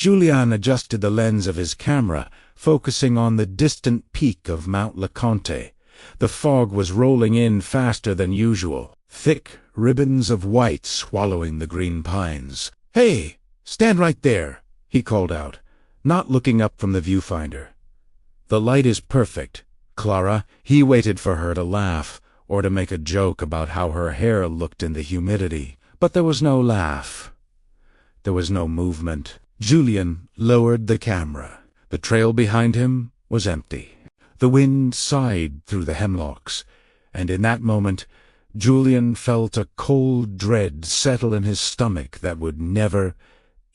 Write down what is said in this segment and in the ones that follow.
Julian adjusted the lens of his camera, focusing on the distant peak of Mount LeConte. The fog was rolling in faster than usual, thick ribbons of white swallowing the green pines. "Hey, stand right there," he called out, not looking up from the viewfinder. "The light is perfect, Clara." He waited for her to laugh, or to make a joke about how her hair looked in the humidity. But there was no laugh. There was no movement. Julian lowered the camera. The trail behind him was empty. The wind sighed through the hemlocks, and in that moment Julian felt a cold dread settle in his stomach that would never,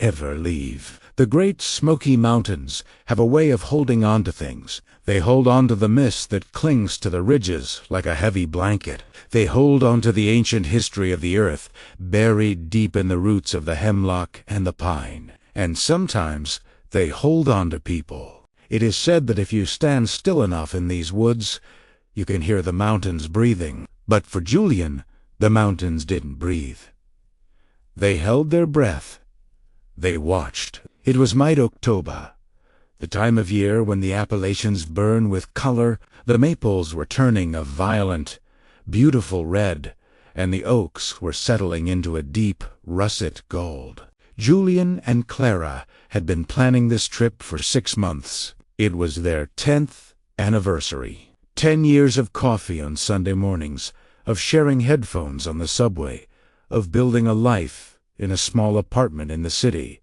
ever leave. The Great Smoky Mountains have a way of holding on to things. They hold on to the mist that clings to the ridges like a heavy blanket. They hold on to the ancient history of the earth, buried deep in the roots of the hemlock and the pine. And sometimes they hold on to people. It is said that if you stand still enough in these woods, you can hear the mountains breathing. But for Julian, the mountains didn't breathe. They held their breath. They watched. It was mid-October, the time of year when the Appalachians burn with color. The maples were turning a violent, beautiful red, and the oaks were settling into a deep, russet gold. Julian and Clara had been planning this trip for 6 months. It was their 10th anniversary. 10 years of coffee on Sunday mornings, of sharing headphones on the subway, of building a life in a small apartment in the city.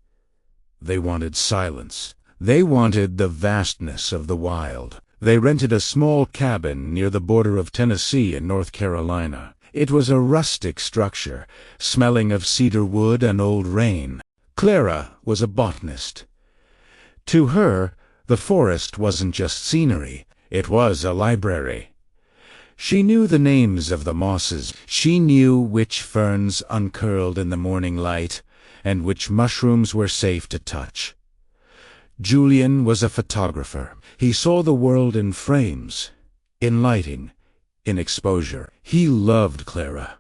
They wanted silence. They wanted the vastness of the wild. They rented a small cabin near the border of Tennessee and North Carolina. It was a rustic structure, smelling of cedar wood and old rain. Clara was a botanist. To her, the forest wasn't just scenery, it was a library. She knew the names of the mosses. She knew which ferns uncurled in the morning light, and which mushrooms were safe to touch. Julian was a photographer. He saw the world in frames, in lighting, in exposure. He loved Clara,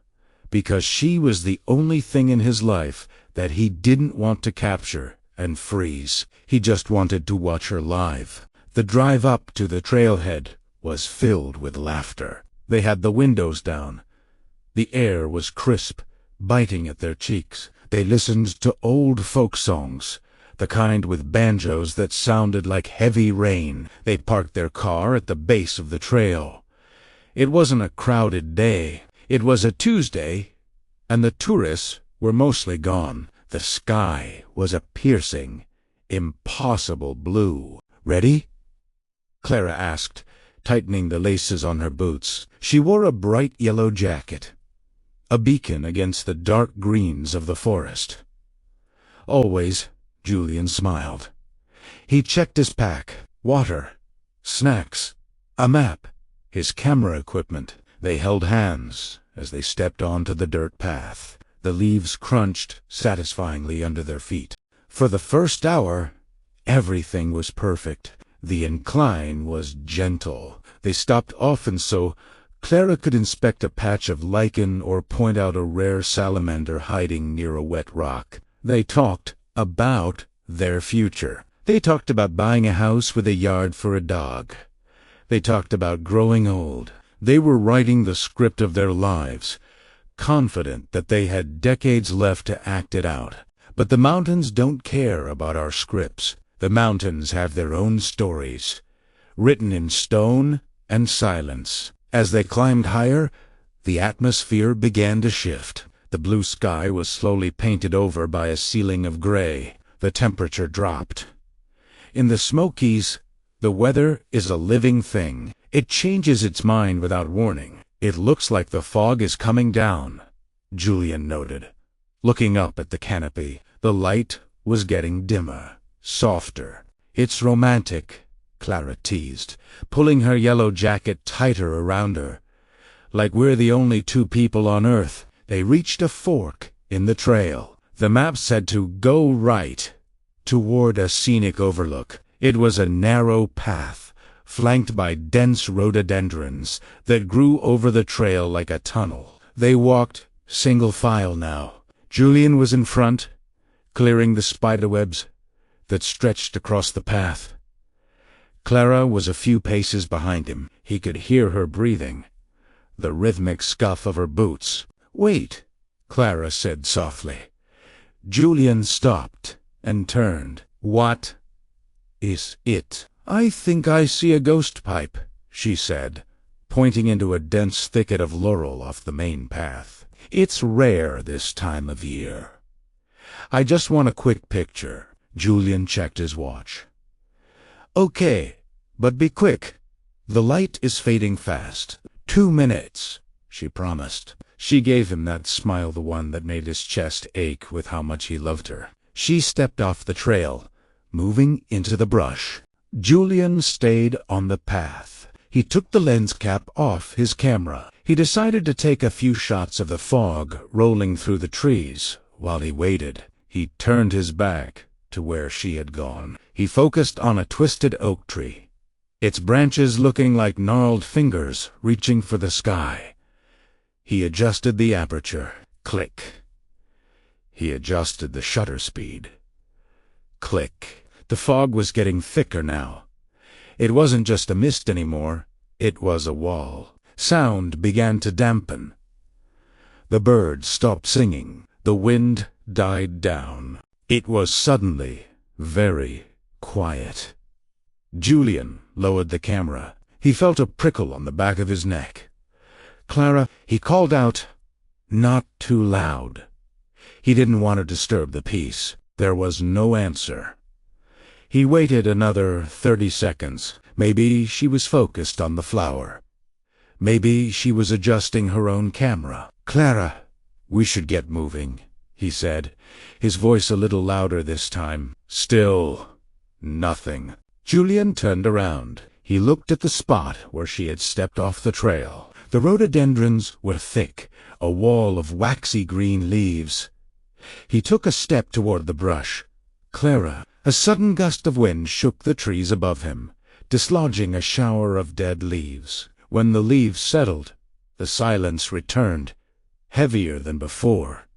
because she was the only thing in his life that he didn't want to capture and freeze. He just wanted to watch her live. The drive up to the trailhead was filled with laughter. They had the windows down. The air was crisp, biting at their cheeks. They listened to old folk songs, the kind with banjos that sounded like heavy rain. They parked their car at the base of the trail. It wasn't a crowded day. It was a Tuesday, and the tourists were mostly gone. The sky was a piercing, impossible blue. "Ready?" Clara asked, tightening the laces on her boots. She wore a bright yellow jacket, a beacon against the dark greens of the forest. "Always," Julian smiled. He checked his pack: water, snacks, a map, his camera equipment. They held hands as they stepped onto the dirt path. The leaves crunched satisfyingly under their feet. For the first hour, everything was perfect. The incline was gentle. They stopped often so Clara could inspect a patch of lichen or point out a rare salamander hiding near a wet rock. They talked about their future. They talked about buying a house with a yard for a dog. They talked about growing old. They were writing the script of their lives, confident that they had decades left to act it out. But the mountains don't care about our scripts. The mountains have their own stories, written in stone and silence. As they climbed higher, the atmosphere began to shift. The blue sky was slowly painted over by a ceiling of gray. The temperature dropped. In the Smokies, the weather is a living thing. It changes its mind without warning. "It looks like the fog is coming down," Julian noted, looking up at the canopy. The light was getting dimmer, softer. "It's romantic," Clara teased, pulling her yellow jacket tighter around her. "Like we're the only two people on Earth." They reached a fork in the trail. The map said to go right, toward a scenic overlook. It was a narrow path, flanked by dense rhododendrons that grew over the trail like a tunnel. They walked single file now. Julian was in front, clearing the spiderwebs, that stretched across the path. Clara was a few paces behind him. He could hear her breathing, the rhythmic scuff of her boots. "Wait," Clara said softly. Julian stopped and turned. "What is it?" "I think I see a ghost pipe," she said, pointing into a dense thicket of laurel off the main path. "It's rare this time of year. I just want a quick picture." Julian checked his watch. "Okay, but be quick. The light is fading fast." 2 minutes, she promised. She gave him that smile, the one that made his chest ache with how much he loved her. She stepped off the trail, moving into the brush. Julian stayed on the path. He took the lens cap off his camera. He decided to take a few shots of the fog rolling through the trees while he waited. He turned his back to where she had gone. He focused on a twisted oak tree, its branches looking like gnarled fingers reaching for the sky. He adjusted the aperture. Click. He adjusted the shutter speed. Click. The fog was getting thicker now. It wasn't just a mist anymore. It was a wall. Sound began to dampen. The birds stopped singing. The wind died down. It was suddenly very quiet. Julian lowered the camera. He felt a prickle on the back of his neck. "Clara," he called out, not too loud. He didn't want to disturb the peace. There was no answer. He waited another 30 seconds. Maybe she was focused on the flower. Maybe she was adjusting her own camera. "Clara, we should get moving," he said, his voice a little louder this time. Still nothing. Julian turned around. He looked at the spot where she had stepped off the trail. The rhododendrons were thick, a wall of waxy green leaves. He took a step toward the brush. "Clara." A sudden gust of wind shook the trees above him, dislodging a shower of dead leaves. When the leaves settled, the silence returned, heavier than before.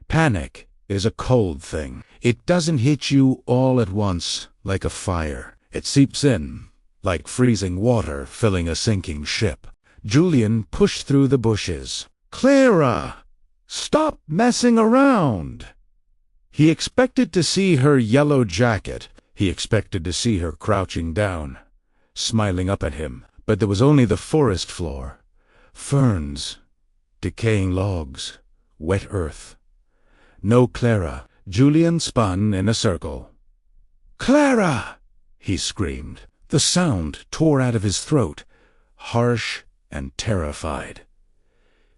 Panic is a cold thing. It doesn't hit you all at once like a fire. It seeps in, like freezing water filling a sinking ship. Julian pushed through the bushes. "Clara, stop messing around!" He expected to see her yellow jacket. He expected to see her crouching down, smiling up at him. But there was only the forest floor. Ferns, decaying logs, wet earth. No Clara. Julian spun in a circle. "Clara!" he screamed. The sound tore out of his throat, harsh and terrified.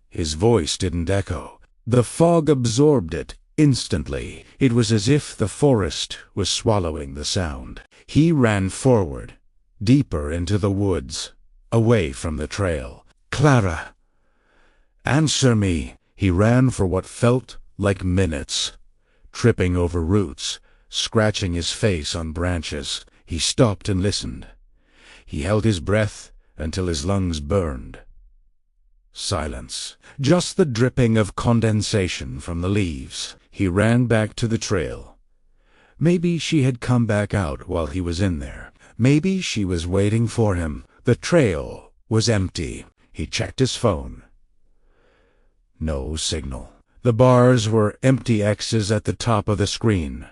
His voice didn't echo. The fog absorbed it instantly. It was as if the forest was swallowing the sound. He ran forward, deeper into the woods, away from the trail. "Clara, answer me!" He ran for what felt like minutes, tripping over roots, scratching his face on branches. He stopped and listened. He held his breath until his lungs burned. Silence. Just the dripping of condensation from the leaves. He ran back to the trail. Maybe she had come back out while he was in there. Maybe she was waiting for him. The trail was empty. He checked his phone. No signal. The bars were empty X's at the top of the screen.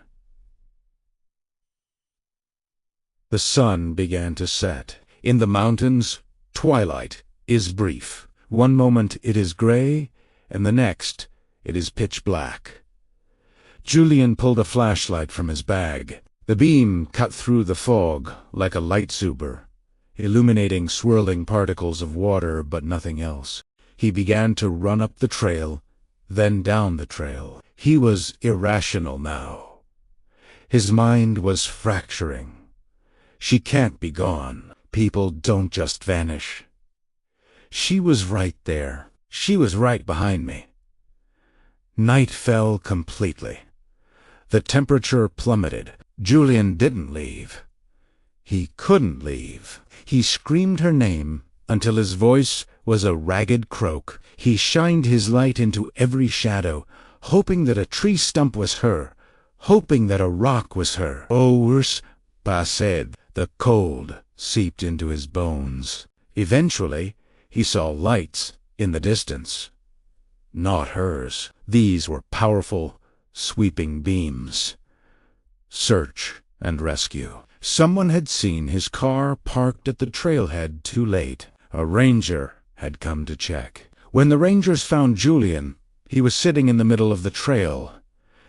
The sun began to set. In the mountains, twilight is brief. One moment it is gray, and the next it is pitch black. Julian pulled a flashlight from his bag. The beam cut through the fog like a lightsaber, illuminating swirling particles of water but nothing else. He began to run up the trail, then down the trail. He was irrational now. His mind was fracturing. She can't be gone. People don't just vanish. She was right there. She was right behind me. Night fell completely. The temperature plummeted. Julian didn't leave. He couldn't leave. He screamed her name until his voice was a ragged croak. He shined his light into every shadow, hoping that a tree stump was her, hoping that a rock was her. Hours passed. The cold seeped into his bones. Eventually, he saw lights in the distance. Not hers. These were powerful, sweeping beams. Search and rescue. Someone had seen his car parked at the trailhead too late. A ranger had come to check. When the rangers found Julian, he was sitting in the middle of the trail,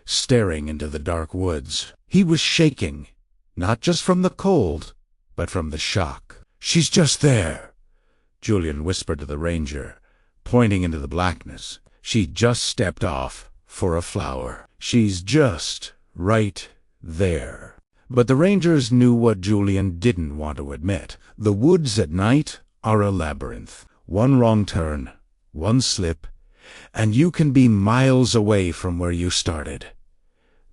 staring into the dark woods. He was shaking, not just from the cold, but from the shock. "She's just there," Julian whispered to the ranger, pointing into the blackness. "She just stepped off for a flower. She's just right there." But the rangers knew what Julian didn't want to admit. The woods at night are a labyrinth. One wrong turn, one slip, and you can be miles away from where you started.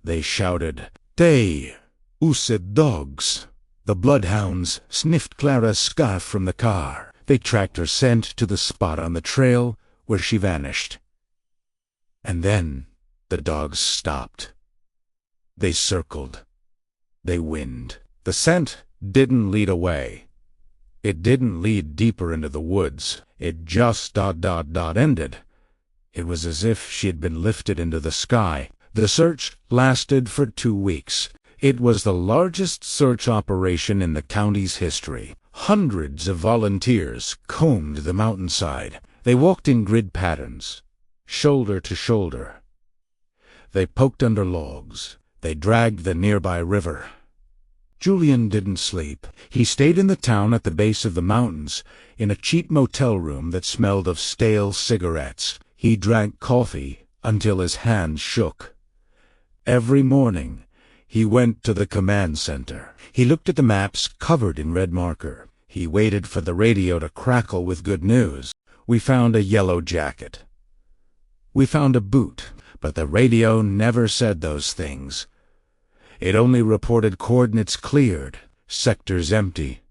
They shouted, "They, used dogs." The bloodhounds sniffed Clara's scarf from the car. They tracked her scent to the spot on the trail where she vanished. And then the dogs stopped. They circled. They whined. The scent didn't lead away. It didn't lead deeper into the woods. It just ended. It was as if she had been lifted into the sky. The search lasted for 2 weeks. It was the largest search operation in the county's history. Hundreds of volunteers combed the mountainside. They walked in grid patterns, shoulder to shoulder. They poked under logs. They dragged the nearby river. Julian didn't sleep. He stayed in the town at the base of the mountains, in a cheap motel room that smelled of stale cigarettes. He drank coffee until his hands shook. Every morning, he went to the command center. He looked at the maps covered in red marker. He waited for the radio to crackle with good news. "We found a yellow jacket. We found a boot." But the radio never said those things. It only reported coordinates cleared, sectors empty.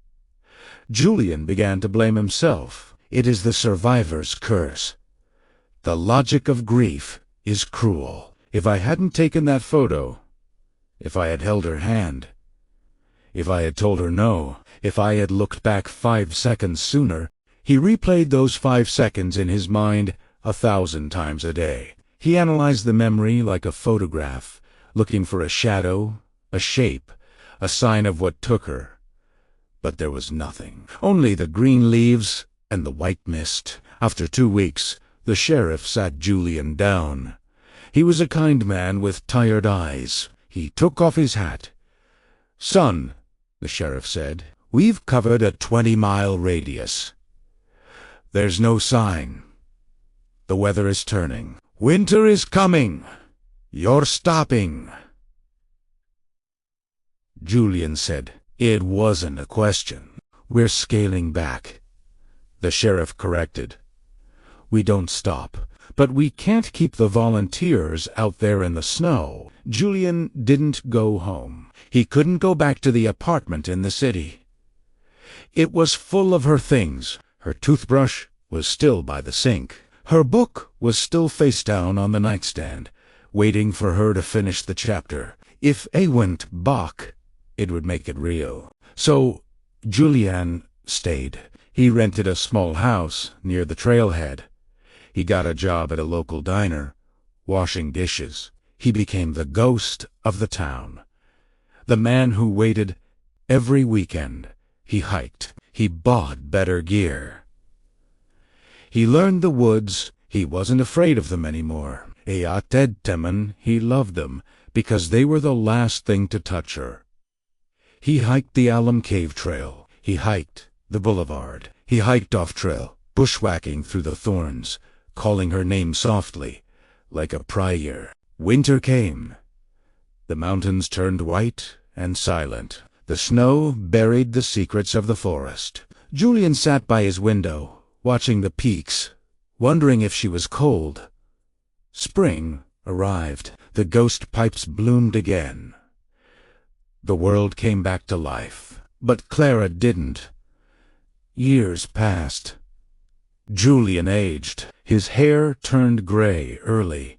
Julian began to blame himself. It is the survivor's curse. The logic of grief is cruel. If I hadn't taken that photo, if I had held her hand, if I had told her no, if I had looked back 5 seconds sooner, he replayed those 5 seconds in his mind 1,000 times a day. He analyzed the memory like a photograph, looking for a shadow, a shape, a sign of what took her. But there was nothing. Only the green leaves and the white mist. After 2 weeks, the sheriff sat Julian down. He was a kind man with tired eyes. He took off his hat. "Son," the sheriff said, "we've covered a 20-mile radius. There's no sign. The weather is turning. Winter is coming. You're stopping." Julian said, "It wasn't a question. We're scaling back." The sheriff corrected, "We don't stop. But we can't keep the volunteers out there in the snow." Julian didn't go home. He couldn't go back to the apartment in the city. It was full of her things. Her toothbrush was still by the sink. Her book was still face down on the nightstand, waiting for her to finish the chapter. If A went Bach, it would make it real. So Julian stayed. He rented a small house near the trailhead. He got a job at a local diner, washing dishes. He became the ghost of the town. The man who waited every weekend. He hiked. He bought better gear. He learned the woods. He wasn't afraid of them anymore. He loved them because they were the last thing to touch her. He hiked the Alum Cave Trail. He hiked the boulevard. He hiked off trail, bushwhacking through the thorns, calling her name softly, like a prayer. Winter came. The mountains turned white and silent. The snow buried the secrets of the forest. Julian sat by his window, watching the peaks, wondering if she was cold. Spring arrived. The ghost pipes bloomed again. The world came back to life. But Clara didn't. Years passed. Julian aged. His hair turned gray early.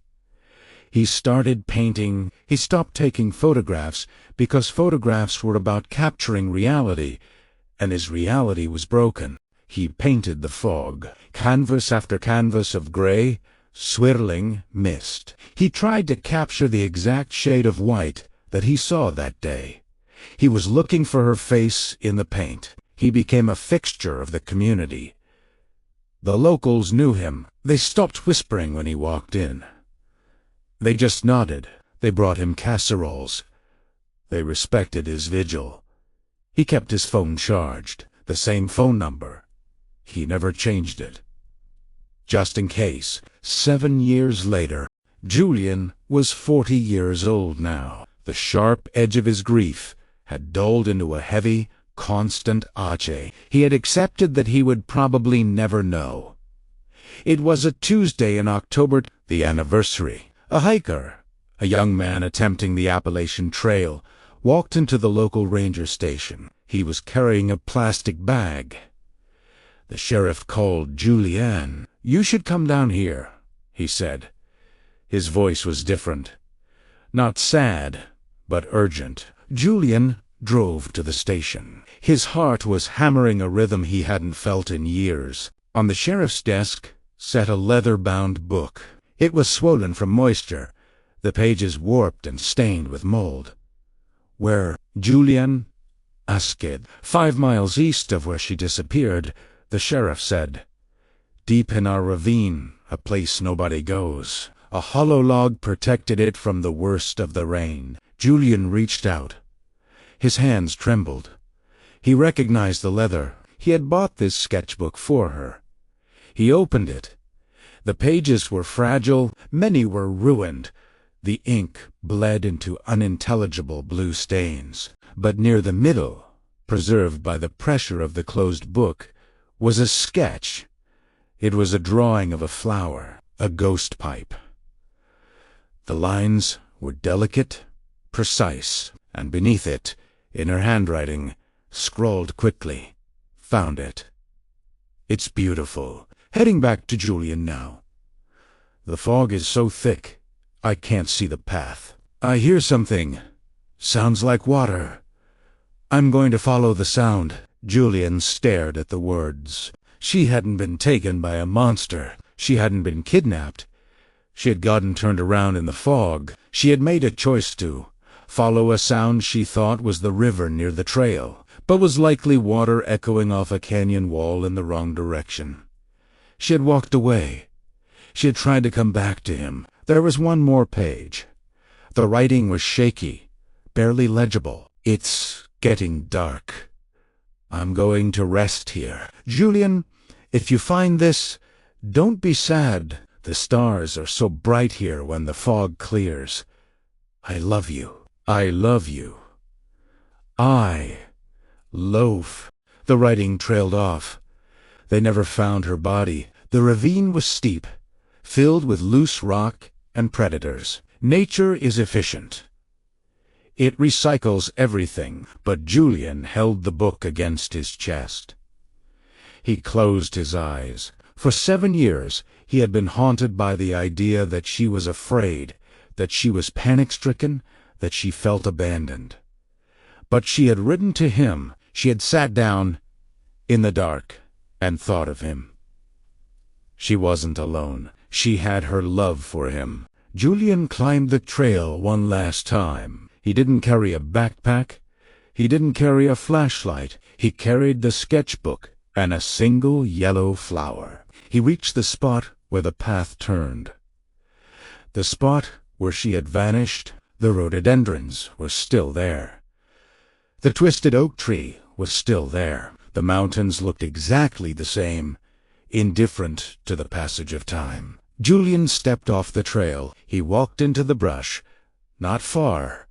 He started painting. He stopped taking photographs because photographs were about capturing reality, and his reality was broken. He painted the fog, canvas after canvas of gray, swirling mist. He tried to capture the exact shade of white that he saw that day. He was looking for her face in the paint. He became a fixture of the community. The locals knew him. They stopped whispering when he walked in. They just nodded. They brought him casseroles. They respected his vigil. He kept his phone charged, the same phone number. He never changed it. Just in case. 7 years later, Julian was 40 years old now. The sharp edge of his grief had dulled into a heavy, constant ache. He had accepted that he would probably never know. It was a Tuesday in October, the anniversary. A hiker, a young man attempting the Appalachian Trail, walked into the local ranger station. He was carrying a plastic bag. The sheriff called Julian. "You should come down here," he said. His voice was different. Not sad, but urgent. Julian drove to the station. His heart was hammering a rhythm he hadn't felt in years. On the sheriff's desk sat a leather-bound book. It was swollen from moisture, the pages warped and stained with mold. "Where?" Julian asked. 5 miles east of where she disappeared, the sheriff said. "Deep in our ravine, a place nobody goes." A hollow log protected it from the worst of the rain. Julian reached out. His hands trembled. He recognized the leather. He had bought this sketchbook for her. He opened it. The pages were fragile, many were ruined. The ink bled into unintelligible blue stains. But near the middle, preserved by the pressure of the closed book, was a sketch. It was a drawing of a flower, a ghost pipe. The lines were delicate, precise, and beneath it, in her handwriting, scrawled quickly, "Found it. It's beautiful." Heading back to Julian now. "The fog is so thick, I can't see the path. I hear something. Sounds like water. I'm going to follow the sound." Julian stared at the words. She hadn't been taken by a monster. She hadn't been kidnapped. She had gotten turned around in the fog. She had made a choice to follow a sound she thought was the river near the trail, but was likely water echoing off a canyon wall in the wrong direction. She had walked away. She had tried to come back to him. There was one more page. The writing was shaky, barely legible. "It's getting dark. I'm going to rest here. Julian, if you find this, don't be sad. The stars are so bright here when the fog clears. I love you. I love you. I loaf." The writing trailed off. They never found her body. The ravine was steep, filled with loose rock and predators. Nature is efficient. It recycles everything, but Julian held the book against his chest. He closed his eyes. For 7 years, he had been haunted by the idea that she was afraid, that she was panic-stricken, that she felt abandoned. But she had written to him. She had sat down in the dark and thought of him. She wasn't alone. She had her love for him. Julian climbed the trail one last time. He didn't carry a backpack. He didn't carry a flashlight. He carried the sketchbook and a single yellow flower. He reached the spot where the path turned. The spot where she had vanished. The rhododendrons were still there. The twisted oak tree was still there. The mountains looked exactly the same, indifferent to the passage of time. Julian stepped off the trail. He walked into the brush. Not far,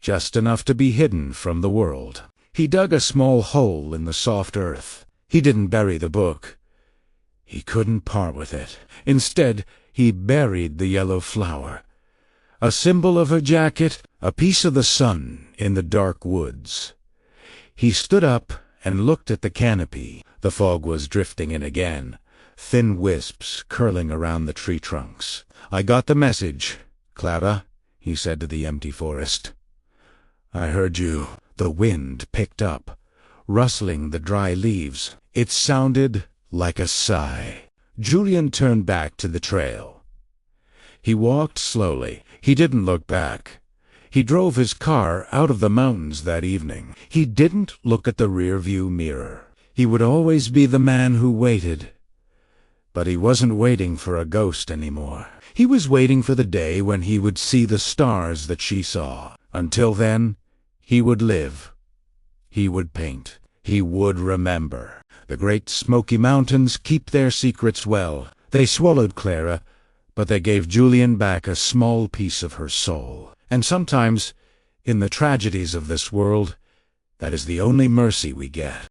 just enough to be hidden from the world. He dug a small hole in the soft earth. He didn't bury the book. He couldn't part with it. Instead, he buried the yellow flower. A symbol of her jacket, a piece of the sun in the dark woods. He stood up and looked at the canopy. The fog was drifting in again, thin wisps curling around the tree trunks. "I got the message," Clara," he said to the empty forest. "I heard you." The wind picked up, rustling the dry leaves. It sounded like a sigh. Julian turned back to the trail. He walked slowly. He didn't look back. He drove his car out of the mountains that evening. He didn't look at the rearview mirror. He would always be the man who waited. But he wasn't waiting for a ghost anymore. He was waiting for the day when he would see the stars that she saw. Until then, he would live. He would paint. He would remember. The Great Smoky Mountains keep their secrets well. They swallowed Clara, but they gave Julian back a small piece of her soul. And sometimes, in the tragedies of this world, that is the only mercy we get.